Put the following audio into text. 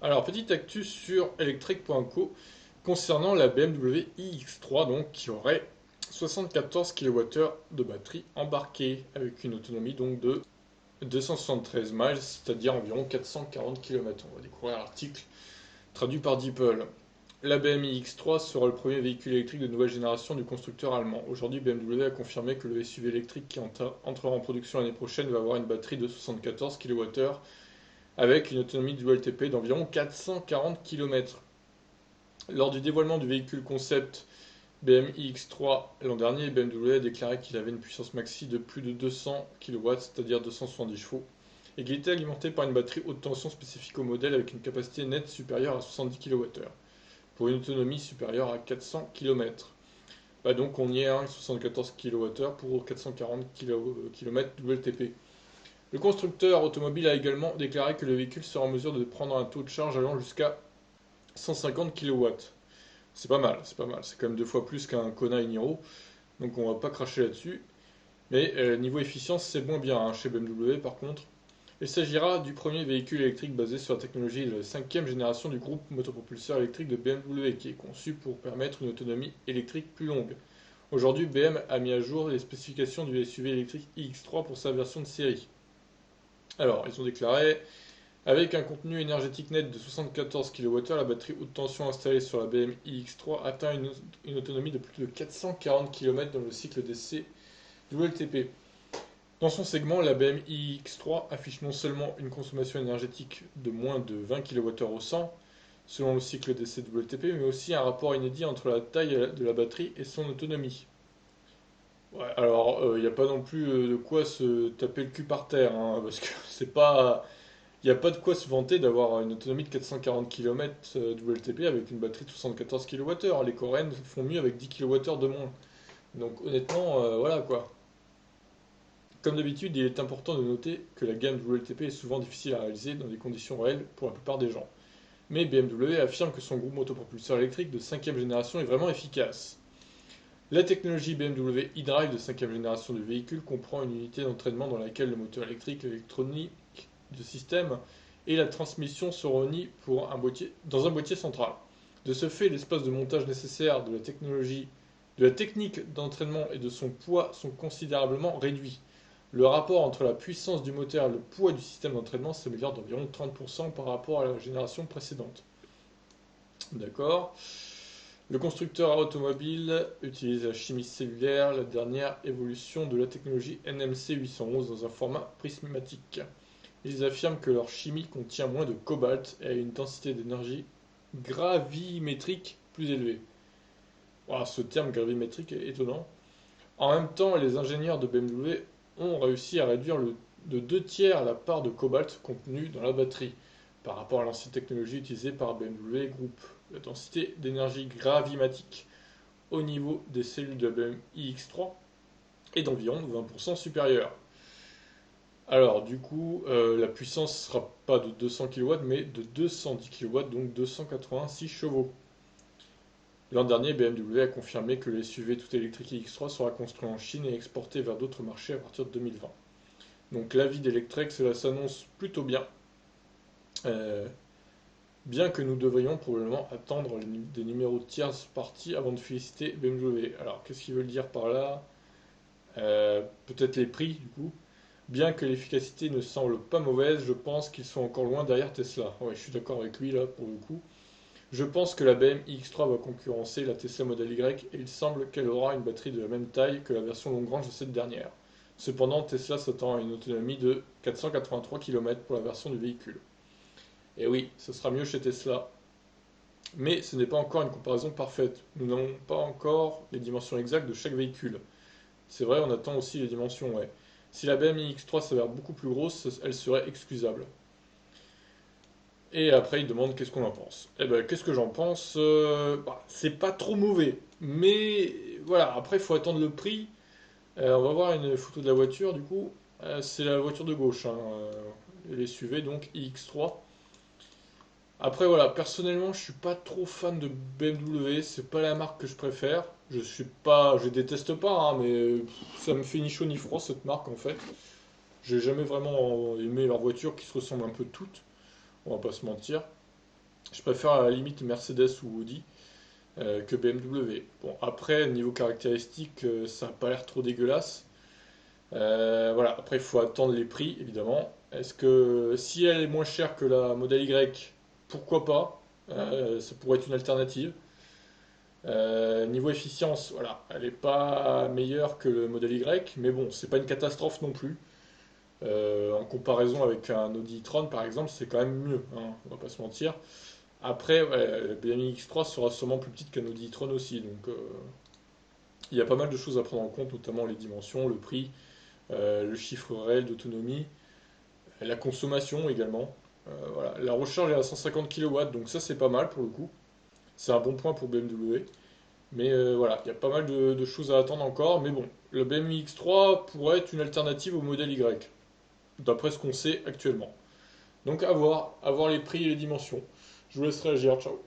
Alors, petite actu sur electric.co concernant la BMW iX3, donc, qui aurait 74 kWh de batterie embarquée, avec une autonomie donc de 273 miles, c'est-à-dire environ 440 km. On va découvrir l'article traduit par DeepL. La BMW iX3 sera le premier véhicule électrique de nouvelle génération du constructeur allemand. Aujourd'hui, BMW a confirmé que le SUV électrique qui entrera en production l'année prochaine va avoir une batterie de 74 kWh avec une autonomie du WLTP d'environ 440 km. Lors du dévoilement du véhicule concept BMW iX3 l'an dernier, BMW a déclaré qu'il avait une puissance maxi de plus de 200 kW, c'est-à-dire 270 chevaux, et qu'il était alimenté par une batterie haute tension spécifique au modèle avec une capacité nette supérieure à 70 kWh, pour une autonomie supérieure à 400 km. Bah donc on y est, 74 kWh pour 440 km WLTP. Le constructeur automobile a également déclaré que le véhicule sera en mesure de prendre un taux de charge allant jusqu'à 150 kW. C'est pas mal, c'est pas mal. C'est quand même deux fois plus qu'un Kona e Niro, donc on va pas cracher là-dessus. Mais niveau efficience, c'est moins bien chez BMW par contre. Il s'agira du premier véhicule électrique basé sur la technologie de la cinquième génération du groupe motopropulseur électrique de BMW qui est conçu pour permettre une autonomie électrique plus longue. Aujourd'hui, BM a mis à jour les spécifications du SUV électrique iX3 pour sa version de série. Alors, ils ont déclaré, avec un contenu énergétique net de 74 kWh, la batterie haute tension installée sur la BMW iX3 atteint une autonomie de plus de 440 km dans le cycle d'essai WLTP. Dans son segment, la BMW iX3 affiche non seulement une consommation énergétique de moins de 20 kWh au 100, selon le cycle d'essai WLTP, mais aussi un rapport inédit entre la taille de la batterie et son autonomie. Ouais, alors, il n'y a pas non plus de quoi se taper le cul par terre, parce que c'est pas. Il n'y a pas de quoi se vanter d'avoir une autonomie de 440 km WLTP avec une batterie de 74 kWh. Les Coréennes font mieux avec 10 kWh de moins. Donc honnêtement, voilà quoi. Comme d'habitude, il est important de noter que la gamme WLTP est souvent difficile à réaliser dans des conditions réelles pour la plupart des gens. Mais BMW affirme que son groupe motopropulseur électrique de 5ème génération est vraiment efficace. La technologie BMW eDrive de 5ème génération du véhicule comprend une unité d'entraînement dans laquelle le moteur électrique, l'électronique du système et la transmission seront unis dans un boîtier central. De ce fait, l'espace de montage nécessaire de la technique d'entraînement et de son poids sont considérablement réduits. Le rapport entre la puissance du moteur et le poids du système d'entraînement s'améliore d'environ 30% par rapport à la génération précédente. D'accord. Le constructeur automobile utilise la chimie cellulaire, la dernière évolution de la technologie NMC 811 dans un format prismatique. Ils affirment que leur chimie contient moins de cobalt et a une densité d'énergie gravimétrique plus élevée. Voilà, ce terme gravimétrique est étonnant. En même temps, les ingénieurs de BMW ont réussi à réduire de 2 tiers la part de cobalt contenue dans la batterie par rapport à l'ancienne technologie utilisée par BMW Group. La densité d'énergie gravimatique au niveau des cellules de la BMW iX3 est d'environ 20% supérieure. Alors, du coup, la puissance ne sera pas de 200 kW, mais de 210 kW, donc 286 chevaux. L'an dernier, BMW a confirmé que le SUV tout électrique iX3 sera construit en Chine et exporté vers d'autres marchés à partir de 2020. Donc l'avis d'Electrek, cela s'annonce plutôt bien, euh, bien que nous devrions probablement attendre des numéros de tierces parties avant de féliciter BMW. Alors, qu'est-ce qu'ils veulent dire par là? Peut-être les prix, du coup. Bien que l'efficacité ne semble pas mauvaise, je pense qu'ils sont encore loin derrière Tesla. Ouais, je suis d'accord avec lui là pour le coup. Je pense que la BMW iX3 va concurrencer la Tesla Model Y et il semble qu'elle aura une batterie de la même taille que la version longue range de cette dernière. Cependant, Tesla s'attend à une autonomie de 483 km pour la version du véhicule. Et oui, ce sera mieux chez Tesla. Mais ce n'est pas encore une comparaison parfaite. Nous n'avons pas encore les dimensions exactes de chaque véhicule. C'est vrai, on attend aussi les dimensions, ouais. Si la BMW iX3 s'avère beaucoup plus grosse, elle serait excusable. Et après, il demande qu'est-ce qu'on en pense. Eh ben, qu'est-ce que j'en pense? C'est pas trop mauvais. Mais voilà, après, il faut attendre le prix. On va voir une photo de la voiture, du coup. C'est la voiture de gauche, les SUV, donc iX3. Après, voilà, personnellement, je suis pas trop fan de BMW. C'est pas la marque que je préfère. Je déteste pas, mais ça me fait ni chaud ni froid cette marque en fait. J'ai jamais vraiment aimé leurs voitures qui se ressemblent un peu toutes. On va pas se mentir. Je préfère à la limite Mercedes ou Audi que BMW. Bon, après, niveau caractéristiques, ça n'a pas l'air trop dégueulasse. Voilà, après, il faut attendre les prix, évidemment. Est-ce que si elle est moins chère que la Model Y, pourquoi pas? Ça pourrait être une alternative. Niveau efficience, voilà, elle n'est pas meilleure que le Model Y, mais bon, c'est pas une catastrophe non plus. En comparaison avec un Audi e-tron par exemple, c'est quand même mieux, hein, on va pas se mentir. Après, ouais, la BMW X3 sera sûrement plus petite qu'un Audi e-tron aussi, donc il y a pas mal de choses à prendre en compte, notamment les dimensions, le prix, le chiffre réel d'autonomie, la consommation également. Voilà. La recharge est à 150 kW, donc ça c'est pas mal pour le coup. C'est un bon point pour BMW. Mais voilà, il y a pas mal de choses à attendre encore. Mais bon, le BMW X3 pourrait être une alternative au modèle Y, d'après ce qu'on sait actuellement. Donc à voir les prix et les dimensions. Je vous laisse réagir, ciao.